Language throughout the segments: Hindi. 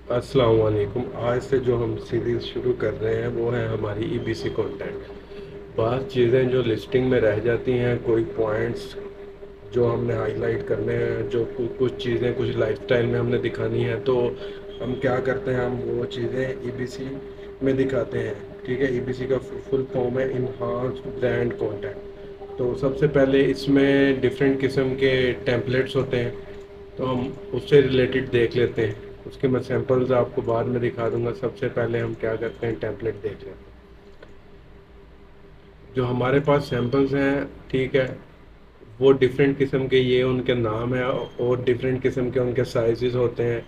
अस्सलाम वालेकुम। आज से जो हम सीरीज़ शुरू कर रहे हैं वो है हमारी ईबीसी कंटेंट। बात चीज़ें जो लिस्टिंग में रह जाती हैं, कोई पॉइंट्स जो हमने हाईलाइट करने हैं, जो कुछ चीज़ें कुछ लाइफस्टाइल में हमने दिखानी है, तो हम क्या करते हैं, हम वो चीज़ें ईबीसी में दिखाते हैं। ठीक है, ईबीसी का फुल फॉर्म है इन्हांस ब्रांड कंटेंट। तो सबसे पहले इसमें डिफरेंट किस्म के टेम्पलेट्स होते हैं, तो हम उससे रिलेटेड देख लेते हैं। उसके मैं सैंपल्स आपको बाद में दिखा दूंगा। सबसे पहले हम क्या करते हैं, टेम्पलेट देख लेते हैं। जो हमारे पास सैंपल्स हैं, ठीक है, वो डिफरेंट किस्म के ये उनके नाम है और डिफरेंट किस्म के उनके साइजेस होते हैं।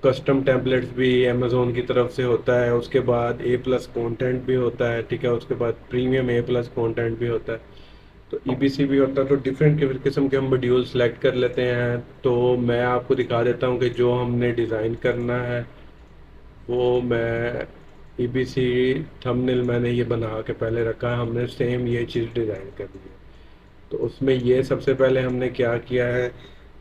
कस्टम टेम्पलेट्स भी अमेज़ोन की तरफ से होता है, उसके बाद ए प्लस कॉन्टेंट भी होता है, ठीक है, उसके बाद प्रीमियम ए प्लस कॉन्टेंट भी होता है, तो ईबीसी भी होता है। तो डिफरेंट किस्म के हम मॉड्यूल सेलेक्ट कर लेते हैं। तो मैं आपको दिखा देता हूँ कि जो हमने डिज़ाइन करना है वो मैं ईबीसी थंबनेल मैंने ये बना के पहले रखा है, हमने सेम ये चीज़ डिज़ाइन करनी है। तो उसमें ये सबसे पहले हमने क्या किया है,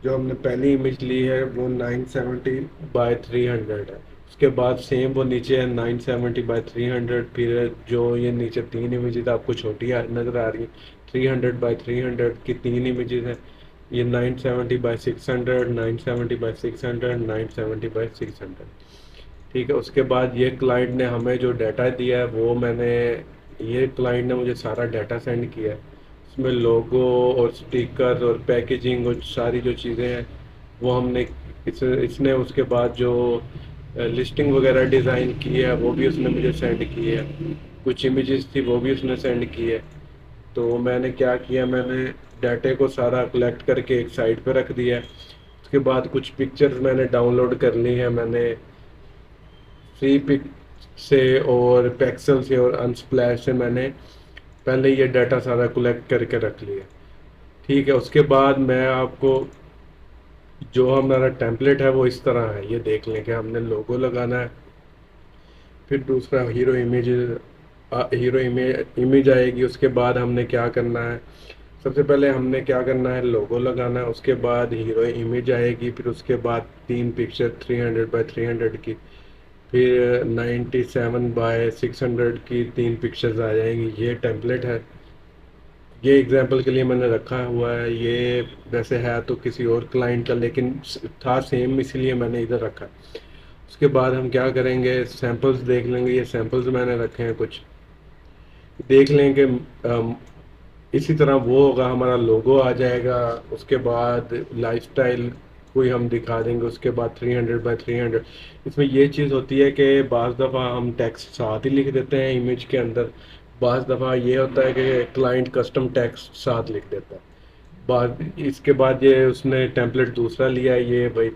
जो हमने पहली इमेज ली है वो 970 बाय 300 है। उसके बाद सेम वो नीचे है 970 बाय 300। फिर जो ये नीचे तीन इमेजेस आपको छोटी नज़र आ रही है, 300 बाय 300 की तीन इमेजेस हैं। ये 970 बाय 600, 970 बाय 600, 970 बाय 600। ठीक है, उसके बाद ये क्लाइंट ने हमें जो डाटा दिया है वो मैंने, ये क्लाइंट ने मुझे सारा डाटा सेंड किया है। उसमें लोगो और स्टिकर और पैकेजिंग और सारी जो चीज़ें हैं वो हमने, इसने उसके बाद जो लिस्टिंग वगैरह डिज़ाइन की है वो भी उसने मुझे सेंड की है। कुछ इमेजेस थी वो भी उसने सेंड की है। तो मैंने क्या किया, मैंने डाटे को सारा कलेक्ट करके एक साइड पे रख दिया है। उसके बाद कुछ पिक्चर्स मैंने डाउनलोड कर ली हैं, मैंने फ्री पिक से और पैक्सल से और अनस्प्लैश से मैंने पहले ये डाटा सारा कलेक्ट करके रख लिया। ठीक है, उसके बाद मैं आपको, जो हमारा टेम्पलेट है वो इस तरह है, ये देख लें कि हमने लोगो लगाना है। फिर दूसरा हीरो इमेज आएगी। उसके बाद हमने क्या करना है, सबसे पहले हमने क्या करना है, लोगो लगाना है। उसके बाद हीरो इमेज आएगी, फिर उसके बाद तीन पिक्चर 300 बाय 300 की, फिर 97 बाय 600 की तीन पिक्चर्स आ जाएंगी। ये टेम्पलेट है, ये एग्जांपल के लिए मैंने रखा हुआ है। ये वैसे है तो किसी और क्लाइंट का, लेकिन था सेम, इसीलिए मैंने इधर रखा है। उसके बाद हम क्या करेंगे, सैंपल्स देख लेंगे। ये सैंपल्स मैंने रखे हैं कुछ, देख लेंगे। इसी तरह वो होगा, हमारा लोगो आ जाएगा। उसके बाद लाइफस्टाइल कोई हम दिखा देंगे। उसके बाद 300 बाय 300। इसमें ये चीज़ होती है कि बाज़ दफ़ा हम टेक्स्ट साथ ही लिख देते हैं इमेज के अंदर, बाज़ दफ़ा ये होता है कि क्लाइंट कस्टम टेक्स्ट साथ लिख देता है। बाद इसके बाद ये उसने टेम्पलेट दूसरा लिया है, ये भाई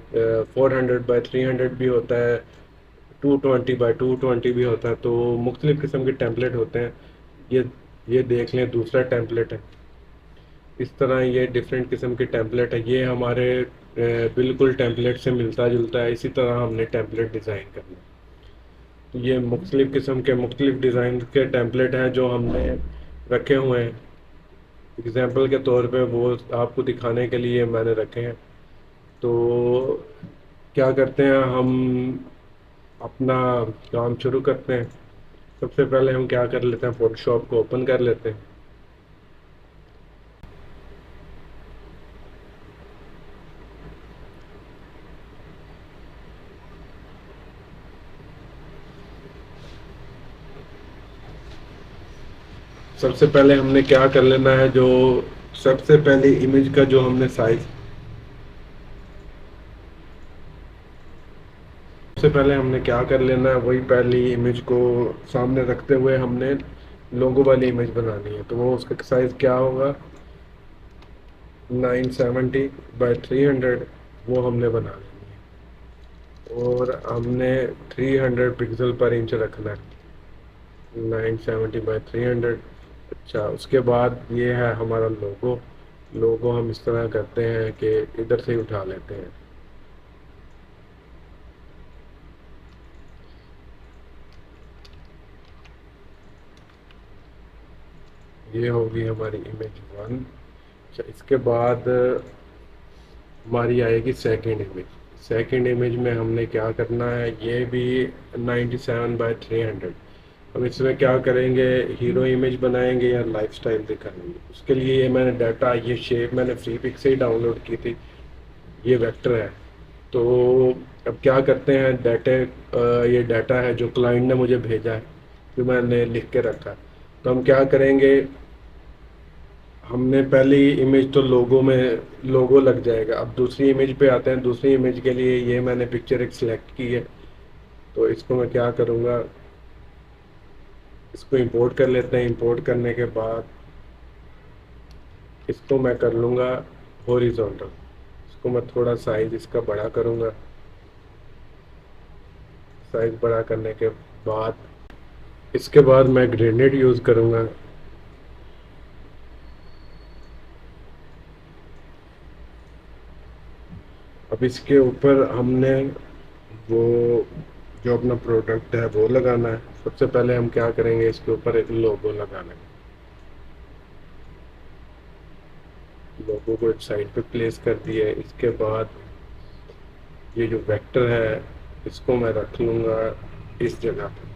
400 बाय 300 भी होता है, 220 बाय 220 भी होता है। तो मुख्तलिफ़ किस्म के टेम्पलेट होते हैं। ये ये देख लें, दूसरा टेम्पलेट है। इस तरह ये डिफरेंट किस्म के टेम्पलेट है। ये हमारे बिल्कुल टेम्पलेट से मिलता जुलता है। इसी तरह हमने टेम्पलेट डिज़ाइन करना है। तो ये मुख्तलिफ़ किस्म के मुख्तलिफ़ डिज़ाइन के टेम्पलेट हैं जो हमने रखे हुए हैं। एग्जाम्पल के तौर पे वो आपको दिखाने के लिए मैंने रखे हैं। तो क्या करते हैं हम, अपना काम शुरू करते हैं। सबसे पहले हम क्या कर लेते हैं, फोटोशॉप को ओपन कर लेते हैं। सबसे पहले हमने क्या कर लेना है, जो सबसे पहले इमेज का जो हमने साइज, सबसे पहले हमने क्या कर लेना है, वही पहली इमेज को सामने रखते हुए हमने लोगो वाली इमेज बनानी है। तो वो उसका साइज क्या होगा, 970 बाय 300, वो हमने बना लेनी है। और हमने 300 पिक्सल पर इंच रखना है, 970 बाय 300। अच्छा, उसके बाद ये है हमारा लोगो। लोगो हम इस तरह करते हैं कि इधर से ही उठा लेते हैं। ये होगी हमारी इमेज 1। अच्छा, इसके बाद हमारी आएगी सेकेंड इमेज। सेकंड इमेज में हमने क्या करना है, ये भी 97/300। अब इसमें क्या करेंगे, हीरो इमेज बनाएंगे या लाइफस्टाइल दिखाएंगे। उसके लिए ये मैंने डाटा, ये शेप मैंने फ्री पिक से ही डाउनलोड की थी, ये वेक्टर है। तो अब क्या करते हैं, ये डाटा है जो क्लाइंट ने मुझे भेजा है, जो मैंने लिख के रखा है। तो हम क्या करेंगे, हमने पहली इमेज तो लोगो में लोगो लग जाएगा। अब दूसरी इमेज पे आते हैं। दूसरी इमेज के लिए ये मैंने पिक्चर एक सिलेक्ट की है, तो इसको मैं क्या करूँगा, इसको इंपोर्ट कर लेते हैं। इंपोर्ट करने के बाद इसको मैं कर लूँगा हॉरिजॉन्टल। इसको मैं थोड़ा साइज इसका बड़ा करूँगा। साइज बड़ा करने के बाद इसके बाद मैं ग्रेनेड यूज़ करूँगा। अब इसके ऊपर हमने वो जो अपना प्रोडक्ट है वो लगाना है। सबसे पहले हम क्या करेंगे, इसके ऊपर एक लोगो लगाना है। लोगो को एक साइड पे प्लेस कर दिया है। इसके बाद ये जो वेक्टर है इसको मैं रख लूँगा इस जगह पे।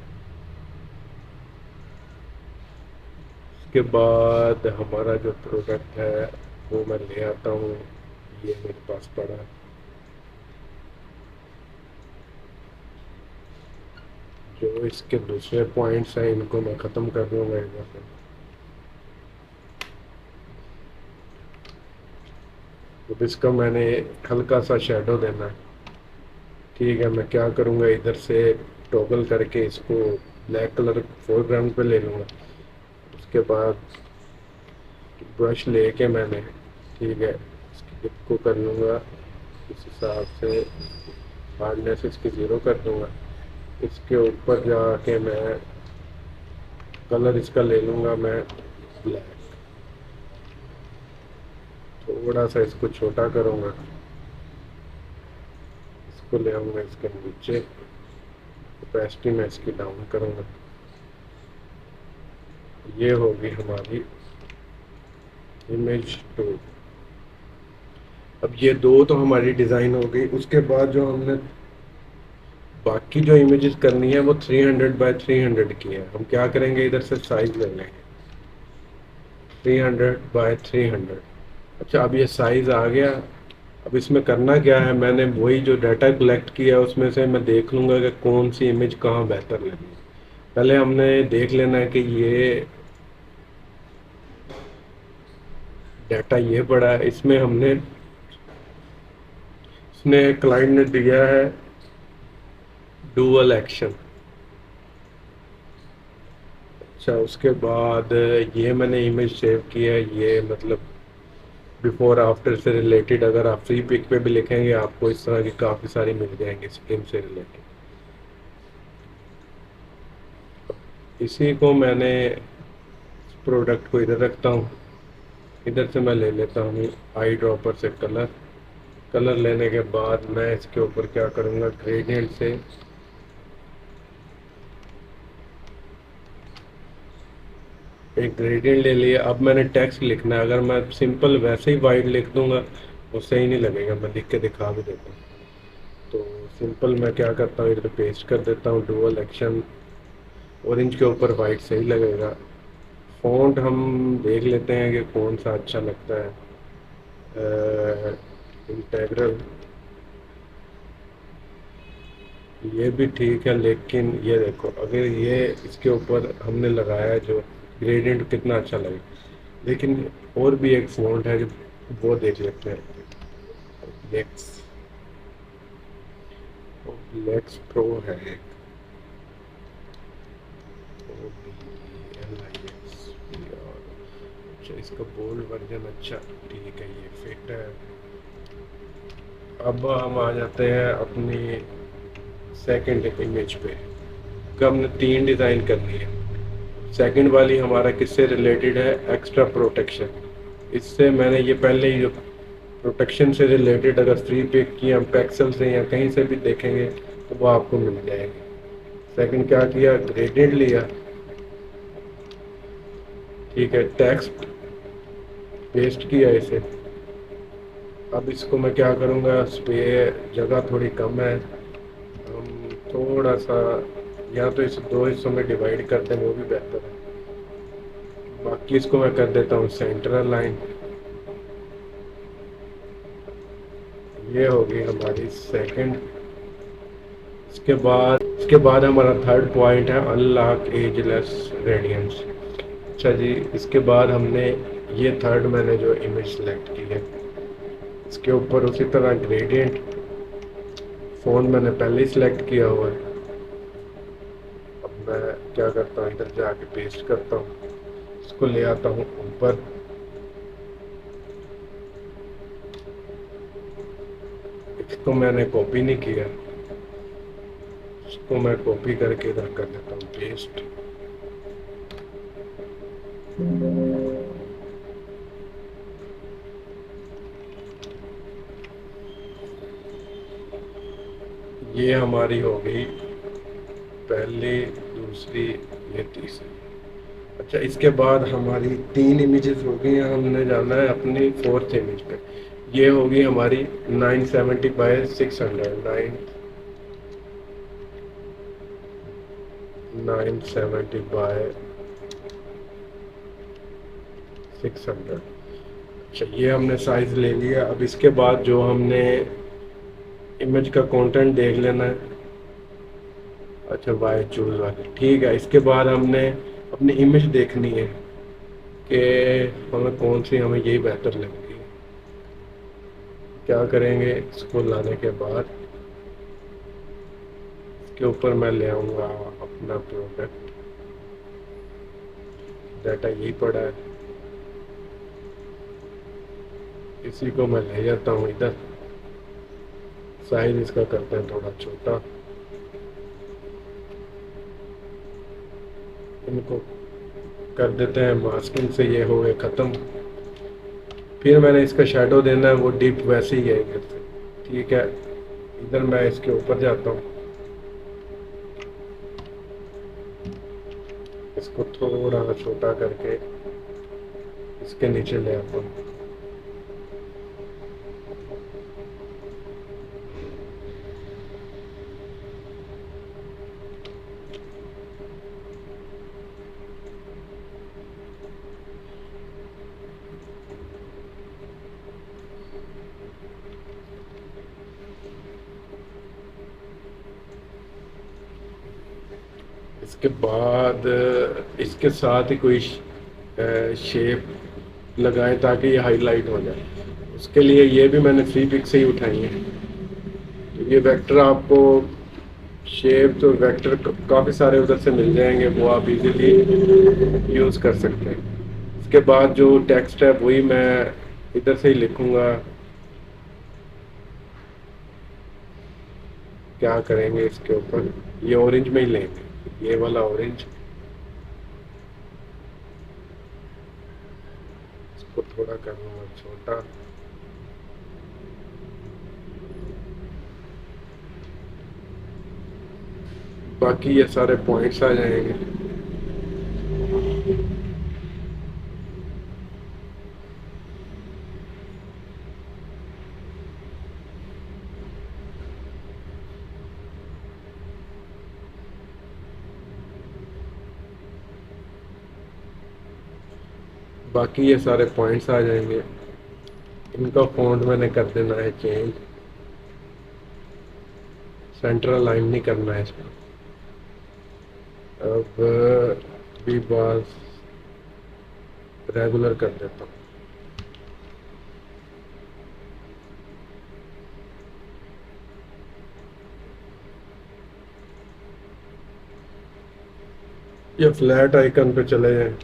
इसके बाद हमारा जो प्रोडक्ट है वो मैं ले आता हूँ, ये मेरे पास पड़ा है। जो इसके दूसरे पॉइंट्स हैं इनको मैं ख़त्म कर दूँगा एक बार। तो इसका मैंने हल्का सा शेडो देना है। ठीक है, मैं क्या करूँगा, इधर से टॉगल करके इसको ब्लैक कलर फोरग्राउंड पे ले लूँगा। उसके बाद ब्रश लेके मैंने, ठीक है, इसकी टिप को कर लूँगा इस हिसाब से, हार्डनेस इसकी 0 कर दूँगा। इसके ऊपर जाके मैं कलर इसका ले लूँगा मैं ब्लैक। थोड़ा सा इसको छोटा करूँगा, इसको ले आऊँगा इसके नीचे, ओपेसिटी में इसकी डाउन करूँगा। ये होगी हमारी इमेज 2। अब ये दो तो हमारी डिज़ाइन हो गई। उसके बाद जो हमने बाकी जो इमेजेस करनी है वो 300/300 की है। हम क्या करेंगे, इधर से साइज ले लेंगे 300/300। अच्छा, अब ये साइज़ आ गया। अब इसमें करना क्या है, मैंने वही जो डाटा कलेक्ट किया उसमें से मैं देख लूँगा कि कौन सी इमेज कहाँ बेहतर लगी। पहले हमने देख लेना है कि ये डाटा ये पड़ा है, इसमें हमने, इसने क्लाइंट ने दिया है डुअल एक्शन। अच्छा, उसके बाद ये मैंने इमेज सेव की है। ये मतलब बिफोर आफ्टर से रिलेटेड, अगर आप फ्री पिक पे भी लिखेंगे आपको इस तरह की काफ़ी सारी मिल जाएंगी स्किन से रिलेटेड। इसी को मैंने प्रोडक्ट को इधर रखता हूँ। इधर से मैं ले लेता हूँ आई ड्रॉपर से कलर। कलर लेने के बाद मैं इसके ऊपर क्या करूँगा, ग्रेडियंट से एक ग्रेडियंट ले लिया। अब मैंने टेक्स्ट लिखना है। अगर मैं सिंपल वैसे ही वाइट लिख दूंगा वो सही नहीं लगेगा। मैं लिख के दिखा भी देता हूँ। तो सिंपल मैं क्या करता हूँ, इधर पेस्ट कर देता हूँ डुअल एक्शन, ऑरेंज के ऊपर वाइट सही लगेगा। फ़ॉन्ट हम देख लेते हैं कि कौन सा अच्छा लगता है। इंटेग्रल ये भी ठीक है, लेकिन ये देखो, अगर ये इसके ऊपर हमने लगाया है जो ग्रेडियंट, कितना अच्छा लगे। लेकिन और भी एक फ़ॉन्ट है जो, वो देख लेते हैं। लेक्स लेक्स प्रो है एक, अच्छा इसका बोल्ड वर्जन, अच्छा ठीक है, ये फिट है। अब हम आ जाते हैं अपनी सेकंड इमेज पे। हमने 3 डिज़ाइन करनी है। सेकंड वाली हमारा किससे रिलेटेड है, एक्स्ट्रा प्रोटेक्शन। इससे मैंने ये पहले ही जो प्रोटेक्शन से रिलेटेड अगर फ्री पिक की हम पैक्सल से या कहीं से भी देखेंगे तो वो आपको मिल जाएगी। सेकंड क्या किया, ग्रेडियंट लिया, ठीक है, टेक्स्ट पेस्ट किया इसे। अब इसको मैं क्या करूँगा, इस पे जगह थोड़ी कम है, हम थोड़ा सा या तो इसे दो हिस्सों में डिवाइड कर दें, वो भी बेहतर है। बाकी इसको मैं कर देता हूँ सेंट्रल लाइन। ये होगी हमारी सेकंड। इसके बाद हमारा थर्ड पॉइंट है अनलॉक एजलेस रेडियंस। अच्छा जी, इसके बाद हमने ये थर्ड मैंने जो इमेज सेलेक्ट की है, इसके ऊपर उसी तरह ग्रेडियंट फ़ॉन्ट मैंने पहले ही सिलेक्ट किया हुआ है। अब मैं क्या करता हूँ, इधर जाके पेस्ट करता हूँ, इसको ले आता हूँ ऊपर। इसको मैंने कॉपी नहीं किया, इसको मैं कॉपी करके इधर कर देता हूँ पेस्ट। ये हमारी हो गई पहली, दूसरी, ये तीसरी। अच्छा, इसके बाद हमारी तीन इमेजेस हो गई हैं, हमने जाना है अपनी फोर्थ इमेज पे। ये होगी हमारी 970 बाय 600, 970 बाय 600। अच्छा, ये हमने साइज ले लिया। अब इसके बाद जो हमने इमेज का कंटेंट देख लेना है। अच्छा, वाई चूज वाली, ठीक है। इसके बाद हमने अपनी इमेज देखनी है कि हमें कौन सी, हमें यही बेहतर लगेगी। क्या करेंगे, इसको लाने के बाद इसके ऊपर मैं ले आऊँगा अपना प्रोडक्ट डाटा, यही पड़ा है, इसी को मैं ले जाता हूँ इधर। साइज इसका करते हैं थोड़ा छोटा, इनको कर देते हैं मास्किंग से, ये हो गए ख़त्म। फिर मैंने इसका शेडो देना है, वो डीप वैसे ही है इधर से, ठीक है। इधर मैं इसके ऊपर जाता हूँ, इसको थोड़ा छोटा करके इसके नीचे ले आता हूँ। इसके बाद इसके साथ ही कोई शेप लगाएं ताकि ये हाईलाइट हो जाए। उसके लिए ये भी मैंने फ्री पिक से ही उठाई है। तो ये वेक्टर आपको शेप, तो वेक्टर काफ़ी सारे उधर से मिल जाएंगे, वो आप इजीली यूज़ कर सकते हैं। इसके बाद जो टेक्स्ट है वही मैं इधर से ही लिखूँगा। क्या करेंगे, इसके ऊपर ये ऑरेंज में ही लेंगे, ये वाला ऑरेंज। इसको थोड़ा करूँगा छोटा। बाकी ये सारे पॉइंट्स आ जाएंगे। बाकी ये सारे पॉइंट्स आ जाएंगे। इनका फॉन्ट मैंने कर देना है चेंज, सेंट्रल लाइन नहीं करना है इसमें। अब भी बस रेगुलर कर देता हूँ। ये फ्लैट आइकन पे चले जाएं।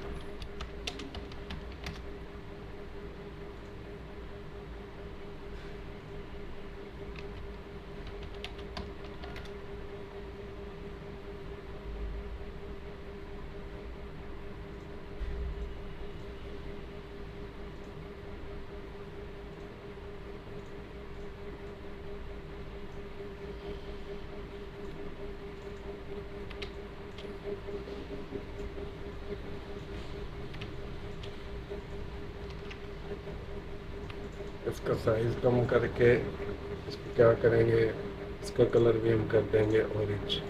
इसका साइज़ कम करके इसको क्या करेंगे, इसका कलर भी हम कर देंगे ऑरेंज।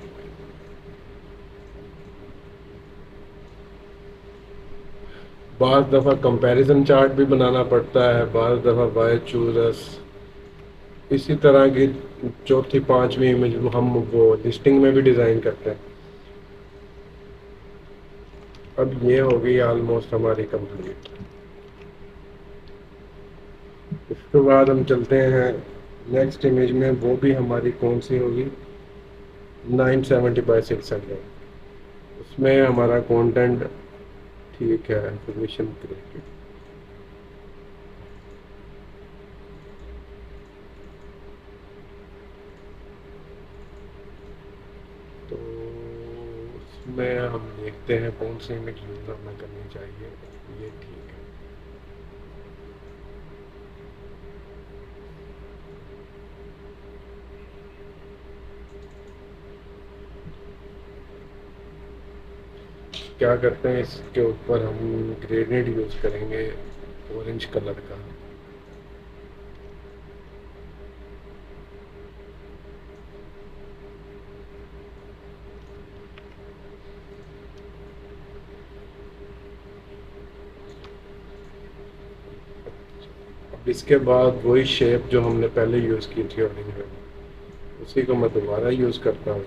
बाज़ दफ़ा कंपैरिजन चार्ट भी बनाना पड़ता है, बाज़ दफ़ा बाय चूज़र्स, इसी तरह की चौथी पांचवी इमेज हम वो लिस्टिंग में भी डिज़ाइन करते हैं। अब ये हो गई ऑलमोस्ट हमारी कंप्लीट। उसके बाद हम चलते हैं नेक्स्ट इमेज में, वो भी हमारी कौन सी होगी, 970 बाई 600। उसमें हमारा कंटेंट ठीक है, इंफॉर्मेशन क्रिएटेड। तो उसमें हम देखते हैं कौन सी इमेज यूज़ हमें करनी चाहिए। ये ठीक है। क्या करते हैं, इसके ऊपर हम ग्रेडियंट यूज़ करेंगे ऑरेंज कलर का। अब इसके बाद वही शेप जो हमने पहले यूज़ की थी ऑरेंज में, उसी को मैं दोबारा यूज़ करता हूँ।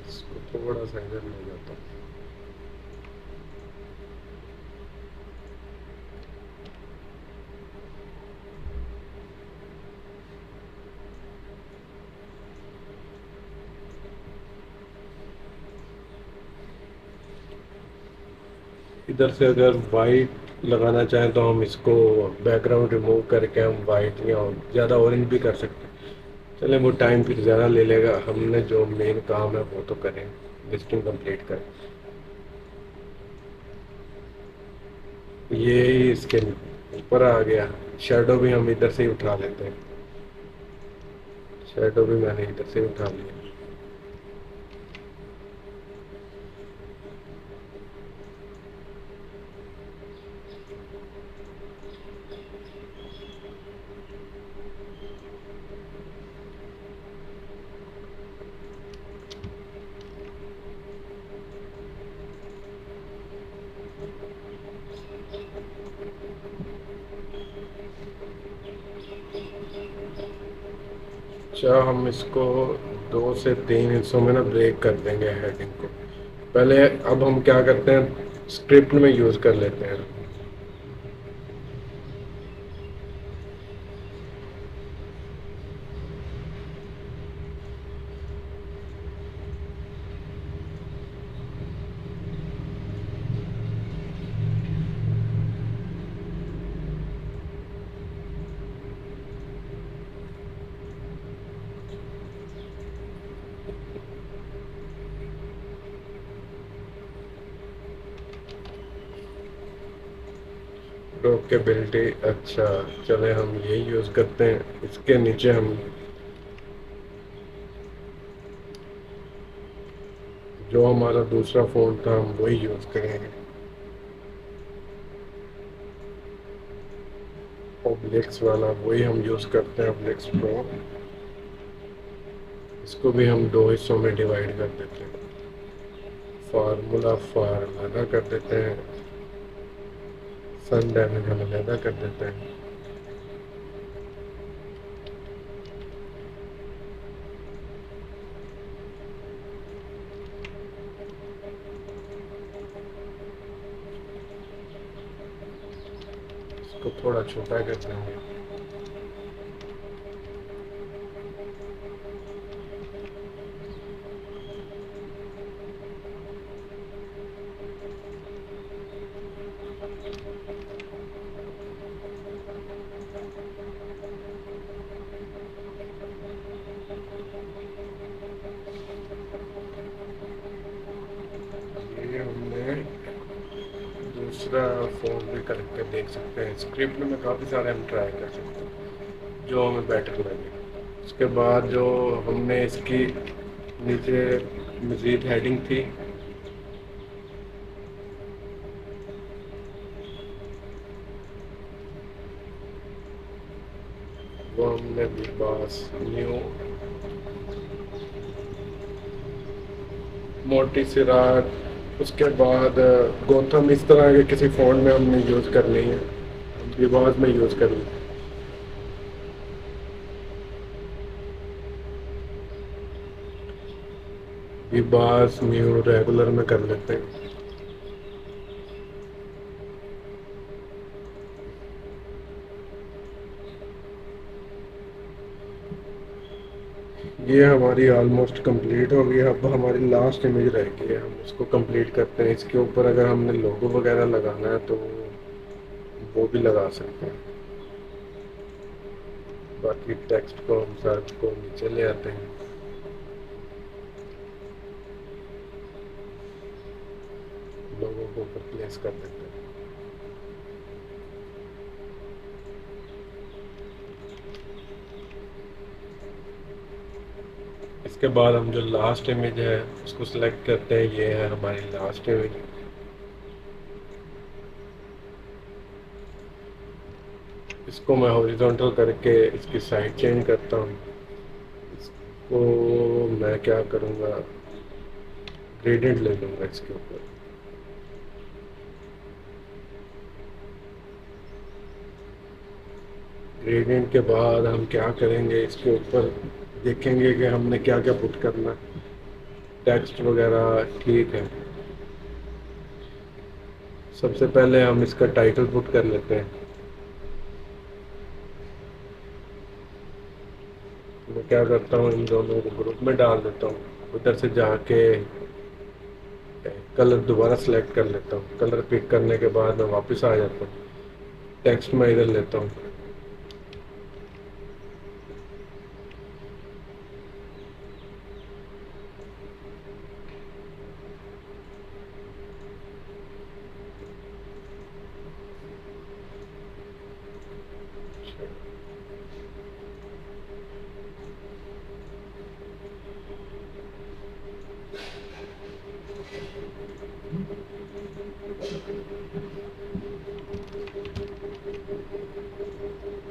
इसको थोड़ा सा इधर ले जाता हूँ। इधर से अगर वाइट लगाना चाहें तो हम इसको बैकग्राउंड रिमूव करके हम वाइट या ज़्यादा ऑरेंज भी कर सकते हैं। चलें, वो टाइम फिर ज़्यादा ले लेगा, हमने जो मेन काम है वो तो करें, लिस्टिंग कंप्लीट करें। ये इसके ऊपर आ गया। शेडो भी हम इधर से ही उठा लेते हैं। शेडो भी मैंने इधर से ही उठा लिया। अच्छा, हम इसको 2 से 3 हिस्सों में ना ब्रेक कर देंगे हेडिंग को। पहले अब हम क्या करते हैं, स्क्रिप्ट में यूज़ कर लेते हैं। रोकेबिलिटी, अच्छा चले हम यही यूज़ करते हैं। इसके नीचे हम जो हमारा दूसरा फ़ोन था हम वही यूज़ करेंगे, ओब्लिक्स वाला वही हम यूज़ करते हैं, ओब्लिक्स प्रो। इसको भी हम 2 हिस्सों में डिवाइड कर देते हैं। फार्मूला फार अलहदा कर देते हैं, सन डैमेज हम अलहदा कर देते हैं। इसको थोड़ा छोटा कर देंगे। ये हमने दूसरा फ़ोन भी करके देख सकते हैं। स्क्रिप्ट में काफ़ी सारे हम ट्राई कर सकते हैं जो हमें बेटर लगे। उसके बाद जो हमने इसकी नीचे मज़ीद हेडिंग थी वो हमने विबास न्यू मोटी सी रात, उसके बाद गोथम, इस तरह के किसी फ़ोन में हमने यूज़ करनी है, हम विबास में यूज़ करनी है। विबास न्यू रेगुलर में कर लेते हैं। ये हमारी ऑलमोस्ट कंप्लीट हो गई। अब हमारी लास्ट इमेज रह गई है, हम उसको कंप्लीट करते हैं। इसके ऊपर अगर हमने लोगो वगैरह लगाना है तो वो भी लगा सकते हैं। बाकी टेक्स्ट को हम सर्च को नीचे ले आते हैं, लोगों को ऊपर प्लेस कर देते हैं। इसके बाद हम जो लास्ट इमेज है उसको सिलेक्ट करते हैं। ये है हमारी लास्ट इमेज। इसको मैं हॉरिजॉन्टल करके इसकी साइड चेंज करता हूँ। इसको मैं क्या करूँगा, ग्रेडियंट ले लूँगा इसके ऊपर। ग्रेडियंट के बाद हम क्या करेंगे, इसके ऊपर देखेंगे कि हमने क्या क्या पुट करना है। टेक्स्ट वगैरह ठीक है। सबसे पहले हम इसका टाइटल पुट कर लेते हैं। मैं क्या करता हूँ, इन दोनों को ग्रुप में डाल देता हूँ। उधर से जाके कलर दोबारा सेलेक्ट कर लेता हूँ। कलर पिक करने के बाद मैं वापस आ जाता हूँ। टेक्स्ट में इधर लेता हूँ।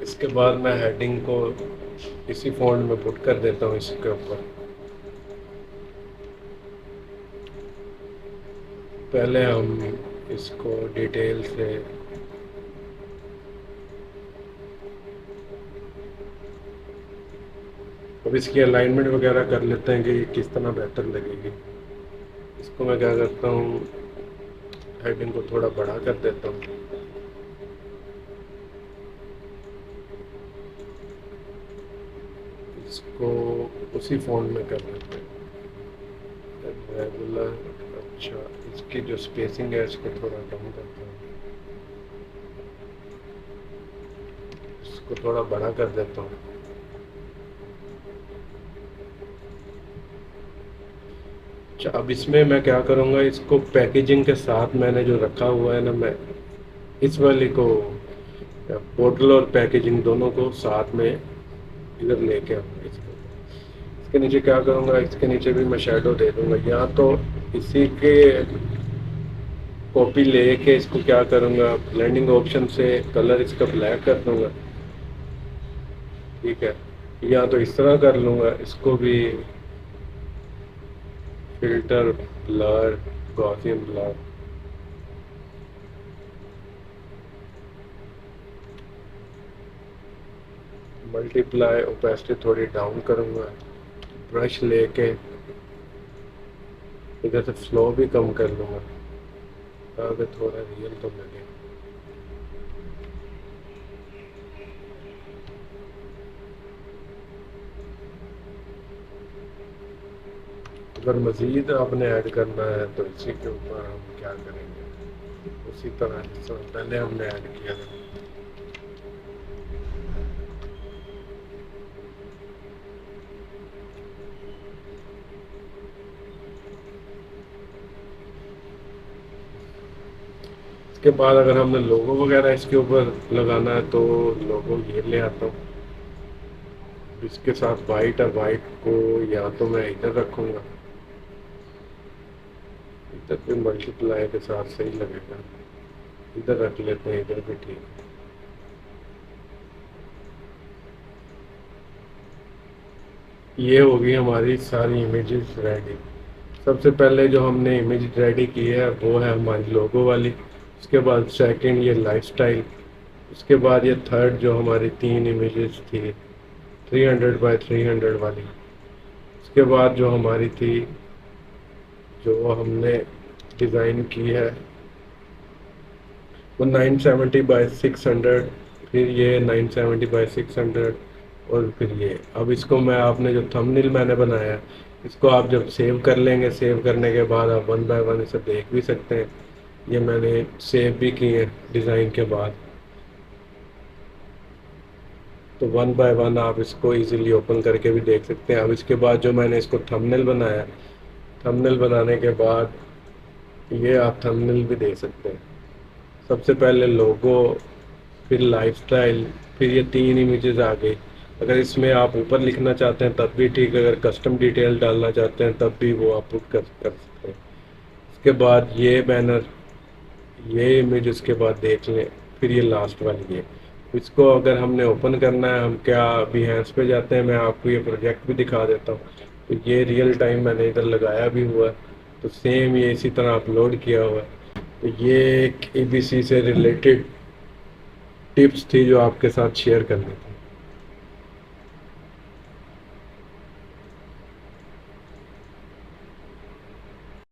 इसके बाद मैं हेडिंग को इसी फॉन्ट में पुट कर देता हूँ इसके ऊपर। पहले हम इसको डिटेल से अब इसकी अलाइनमेंट वगैरह कर लेते हैं कि ये किस तरह बेहतर लगेगी। इसको मैं क्या करता हूँ, हेडिंग को थोड़ा बड़ा कर देता हूँ। इसको उसी फॉन्ट में कर लेते हैं रेगुलर। अच्छा, इसकी जो स्पेसिंग है इसको थोड़ा कम करता हूँ, इसको थोड़ा बड़ा कर देता हूँ। अच्छा, अब इसमें मैं क्या करूँगा, इसको पैकेजिंग के साथ मैंने जो रखा हुआ है ना, मैं इस वाले को पोर्टल और पैकेजिंग दोनों को साथ में इधर लेके आऊँगा। इसके नीचे क्या करूँगा, इसके नीचे भी मैं शेडो दे दूँगा। या तो इसी के कॉपी लेके इसको क्या करूँगा, ब्लेंडिंग ऑप्शन से कलर इसका ब्लैक कर दूँगा, ठीक है। या तो इस तरह कर लूँगा, इसको भी filter blur, Gaussian blur, multiply opacity थोड़ी डाउन करूँगा। ब्रश लेके इधर से फ्लो भी कम कर लूँगा ताकि थोड़ा रियल तो लगे। अगर मज़ीद आपने ऐड करना है तो इसी के ऊपर हम क्या करेंगे, उसी तरह जिस तरह पहले हमने ऐड किया था। इसके बाद अगर हमने लोगो वगैरह इसके ऊपर लगाना है तो लोगो ये ले आता हूँ। इसके साथ वाइट है, वाइट को या तो मैं इधर रखूँगा, इधर भी मल्टीप्लाई के साथ सही लगेगा। इधर रख लेते हैं, इधर भी ठीक। ये होगी हमारी सारी इमेजेस रेडी। सबसे पहले जो हमने इमेज रेडी की है वो है हमारी लोगो वाली। उसके बाद सेकंड ये लाइफस्टाइल। उसके बाद ये थर्ड जो हमारी तीन इमेजेस थी 300 बाय 300 वाली। उसके बाद जो हमारी थी जो हमने डिज़ाइन की है वो 970 बाय 600। फिर ये 970 बाय 600 और फिर ये। अब इसको मैं आपने जो थंबनेल मैंने बनाया है इसको आप जब सेव कर लेंगे, सेव करने के बाद आप वन बाय वन इसे देख भी सकते हैं। ये मैंने सेव भी किए हैं डिज़ाइन के बाद, तो वन बाय वन आप इसको इजीली ओपन करके भी देख सकते हैं। अब इसके बाद जो मैंने इसको थंबनेल बनाया, थंबनेल बनाने के बाद ये आप थंबनेल भी देख सकते हैं। सबसे पहले लोगो, फिर लाइफस्टाइल, फिर ये तीन इमेजेस आ गई। अगर इसमें आप ऊपर लिखना चाहते हैं तब भी ठीक, अगर कस्टम डिटेल डालना चाहते हैं तब भी वो आप पुट कर सकते हैं। उसके बाद ये बैनर, ये इमेज उसके बाद देख लें। फिर ये लास्ट वाली है, इसको अगर हमने ओपन करना है हम क्या बिहेंस पे जाते हैं, मैं आपको ये प्रोजेक्ट भी दिखा देता हूँ। तो ये रियल टाइम मैंने इधर लगाया भी हुआ है, तो सेम ये इसी तरह अपलोड किया हुआ है। तो ये एक ईबीसी से रिलेटेड टिप्स थी जो आपके साथ शेयर करनी थी।